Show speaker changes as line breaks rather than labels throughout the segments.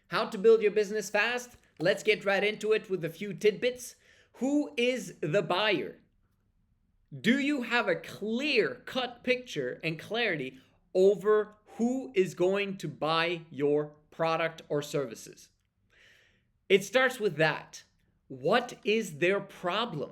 How to build your business fast? Let's get right into it with a few tidbits. Who is the buyer? Do you have a clear cut picture and clarity over who is going to buy your product or services? It starts with that. What is their problem?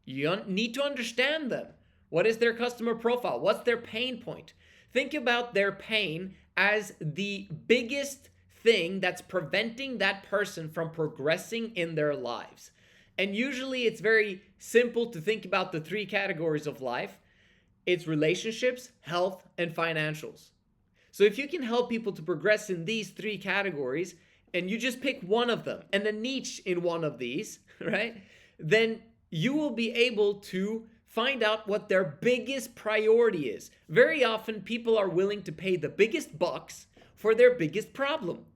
You need to understand them. What is their customer profile? What's their pain point? Think about their pain as the biggest thing that's preventing that person from progressing in their lives. And usually it's very simple to think about the three categories of life. It's relationships, health, and financials. So if you can help people to progress in these three categories, and you just pick one of them and a niche in one of these, right? Then you will be able to find out what their biggest priority is. Very often people are willing to pay the biggest bucks for their biggest problem.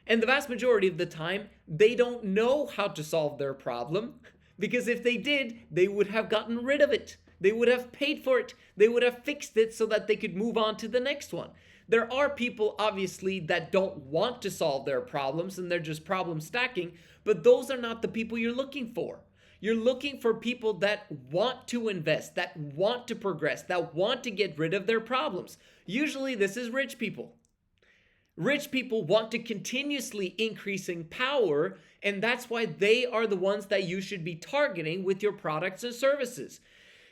And the vast majority of the time, they don't know how to solve their problem, because if they did, they would have gotten rid of it. They would have paid for it. They would have fixed it so that they could move on to the next one. There are people, obviously, that don't want to solve their problems and they're just problem stacking, but those are not the people you're looking for. You're looking for people that want to invest, that want to progress, that want to get rid of their problems. Usually this is rich people. Rich people want to continuously increase in power, and that's why they are the ones that you should be targeting with your products and services.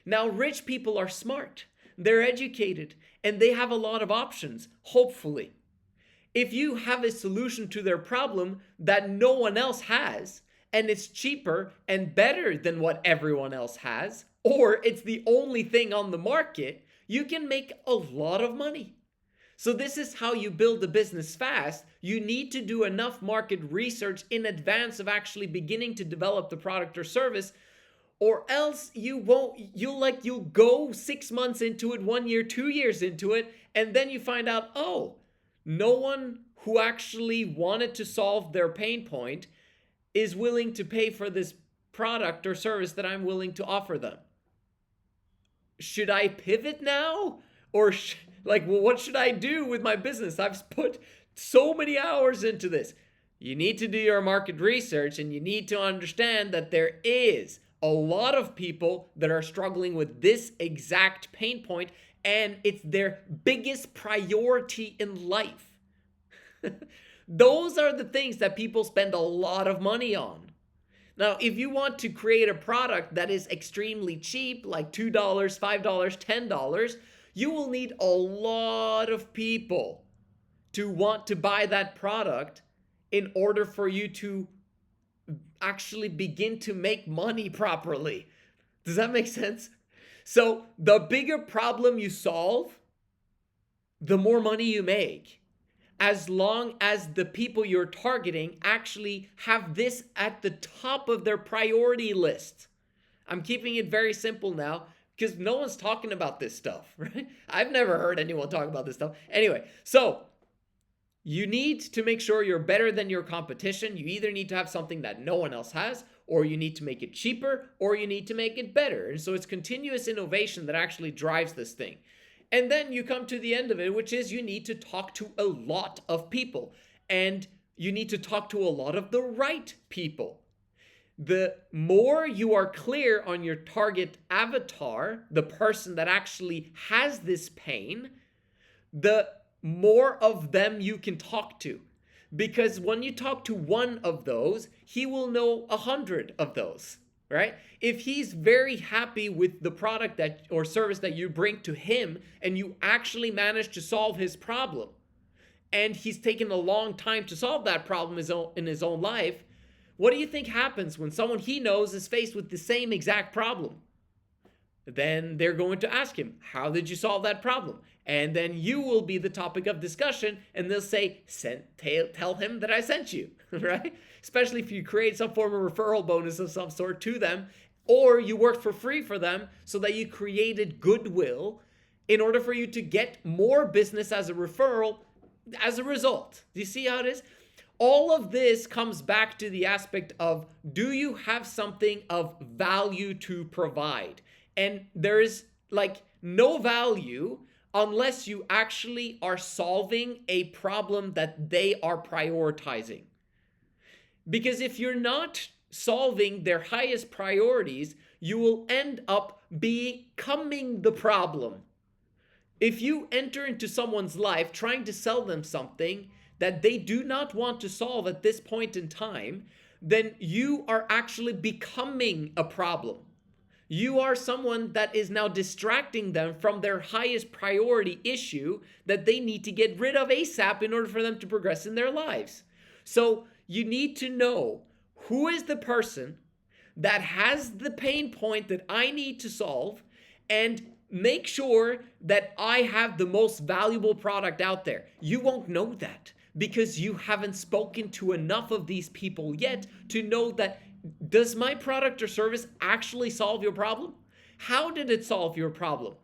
Now, rich people are smart, they're educated, and they have a lot of options, hopefully. If you have a solution to their problem that no one else has, and it's cheaper and better than what everyone else has, or it's the only thing on the market, you can make a lot of money. So this is how you build a business fast. You need to do enough market research in advance of actually beginning to develop the product or service, or else you'll go 6 months into it, 1 year, 2 years into it, and then you find out, oh, no one who actually wanted to solve their pain point is willing to pay for this product or service that I'm willing to offer them. Should I pivot now? Or what should I do with my business? I've put so many hours into this. You need to do your market research, and you need to understand that there is a lot of people that are struggling with this exact pain point, and it's their biggest priority in life. Those are the things that people spend a lot of money on. Now, if you want to create a product that is extremely cheap, like $2, $5, $10, you will need a lot of people to want to buy that product in order for you to actually begin to make money properly. Does that make sense? So the bigger problem you solve, the more money you make, as long as the people you're targeting actually have this at the top of their priority list. I'm keeping it very simple now because no one's talking about this stuff, right? I've never heard anyone talk about this stuff. Anyway, so you need to make sure you're better than your competition. You either need to have something that no one else has, or you need to make it cheaper, or you need to make it better. And so it's continuous innovation that actually drives this thing. And then you come to the end of it, which is you need to talk to a lot of people, and you need to talk to a lot of the right people. The more you are clear on your target avatar, the person that actually has this pain, the more of them you can talk to. Because when you talk to one of those, he will know 100 of those, right? If he's very happy with the product that or service that you bring to him, and you actually manage to solve his problem, and he's taken a long time to solve that problem in his own life, what do you think happens when someone he knows is faced with the same exact problem? Then they're going to ask him, how did you solve that problem? And then you will be the topic of discussion, and they'll say, tell him that I sent you, right? Especially if you create some form of referral bonus of some sort to them, or you worked for free for them so that you created goodwill in order for you to get more business as a referral as a result. Do you see how it is? All of this comes back to the aspect of, do you have something of value to provide? And there is no value unless you actually are solving a problem that they are prioritizing. Because if you're not solving their highest priorities, you will end up becoming the problem. If you enter into someone's life trying to sell them something that they do not want to solve at this point in time, then you are actually becoming a problem. You are someone that is now distracting them from their highest priority issue that they need to get rid of ASAP in order for them to progress in their lives. So you need to know who is the person that has the pain point that I need to solve, and make sure that I have the most valuable product out there. You won't know that because you haven't spoken to enough of these people yet to know that, does my product or service actually solve your problem? How did it solve your problem?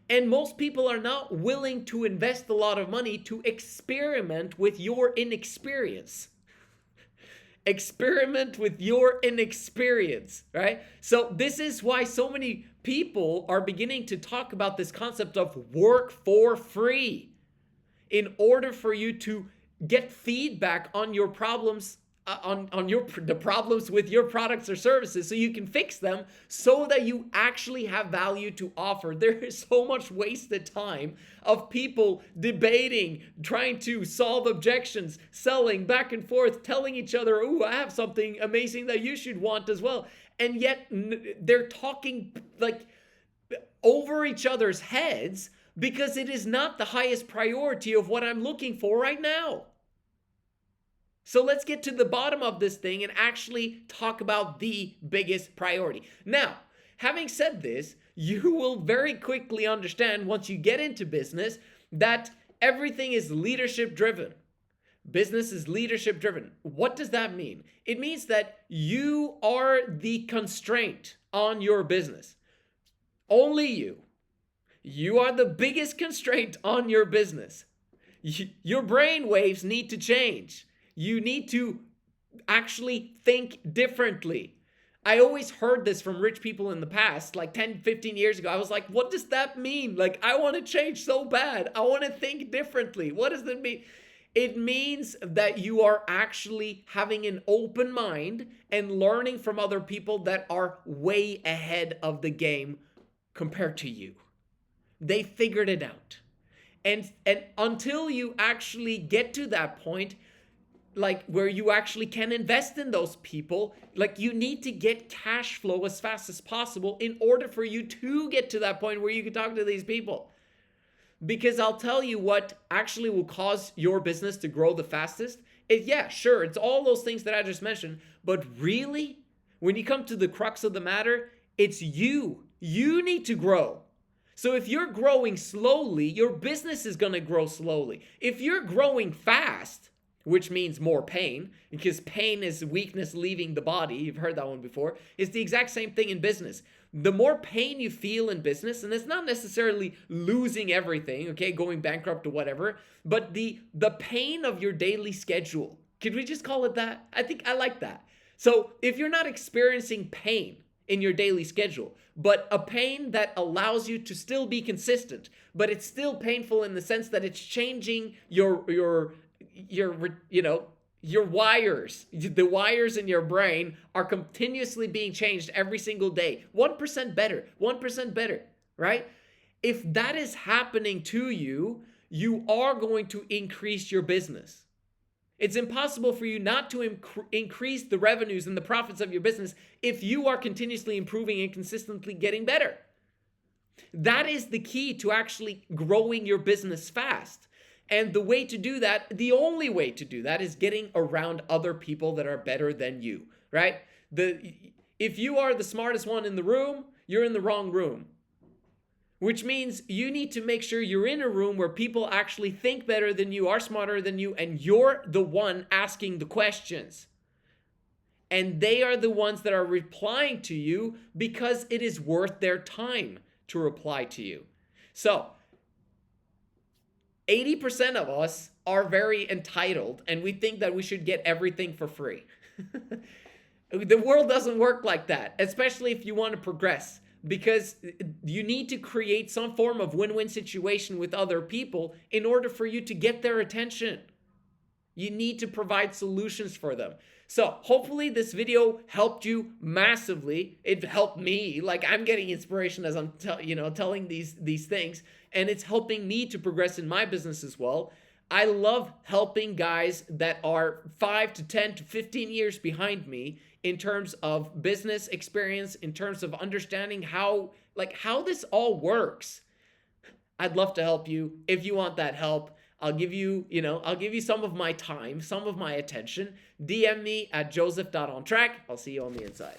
And most people are not willing to invest a lot of money to experiment with your inexperience. Experiment with your inexperience, right? So this is why so many people are beginning to talk about this concept of work for free in order for you to get feedback on your problems, the problems with your products or services, so you can fix them so that you actually have value to offer. There is so much wasted time of people debating, trying to solve objections, selling back and forth, telling each other, "Ooh, I have something amazing that you should want as well." And yet they're talking like over each other's heads because it is not the highest priority of what I'm looking for right now. So let's get to the bottom of this thing and actually talk about the biggest priority. Now, having said this, you will very quickly understand once you get into business that everything is leadership driven. Business is leadership driven. What does that mean? It means that you are the constraint on your business. Only you. You are the biggest constraint on your business. Your brain waves need to change. You need to actually think differently. I always heard this from rich people in the past, like 10, 15 years ago. I was like, what does that mean? Like, I want to change so bad. I want to think differently. What does that mean? It means that you are actually having an open mind and learning from other people that are way ahead of the game compared to you. They figured it out. And until you actually get to that point, like where you actually can invest in those people, like you need to get cash flow as fast as possible in order for you to get to that point where you can talk to these people. Because I'll tell you what actually will cause your business to grow the fastest. Yeah, sure, it's all those things that I just mentioned, but really, when you come to the crux of the matter, it's you. You need to grow. So if you're growing slowly, your business is going to grow slowly. If you're growing fast, which means more pain, because pain is weakness leaving the body. You've heard that one before. It's the exact same thing in business. The more pain you feel in business, and it's not necessarily losing everything, okay, going bankrupt or whatever, but the pain of your daily schedule. Could we just call it that? I think I like that. So if you're not experiencing pain in your daily schedule, but a pain that allows you to still be consistent, but it's still painful in the sense that it's changing your wires, the wires in your brain are continuously being changed every single day. 1% better, right? If that is happening to you, you are going to increase your business. It's impossible for you not to increase the revenues and the profits of your business if you are continuously improving and consistently getting better. That is the key to actually growing your business fast. And the way to do that, the only way to do that is getting around other people that are better than you, right? If you are the smartest one in the room, you're in the wrong room. Which means you need to make sure you're in a room where people actually think better than you, are smarter than you, and you're the one asking the questions. And they are the ones that are replying to you because it is worth their time to reply to you. So 80% of us are very entitled and we think that we should get everything for free. The world doesn't work like that, especially if you want to progress. because you need to create some form of win-win situation with other people in order for you to get their attention. You need to provide solutions for them. So hopefully this video helped you massively. It helped me. Like, I'm getting inspiration as I'm telling these things, and it's helping me to progress in my business as well. I love helping guys that are 5 to 10 to 15 years behind me in terms of business experience, in terms of understanding how this all works. I'd love to help you. If you want that help, I'll give you some of my time, some of my attention. DM me at Joseph.ONTRACC. I'll see you on the inside.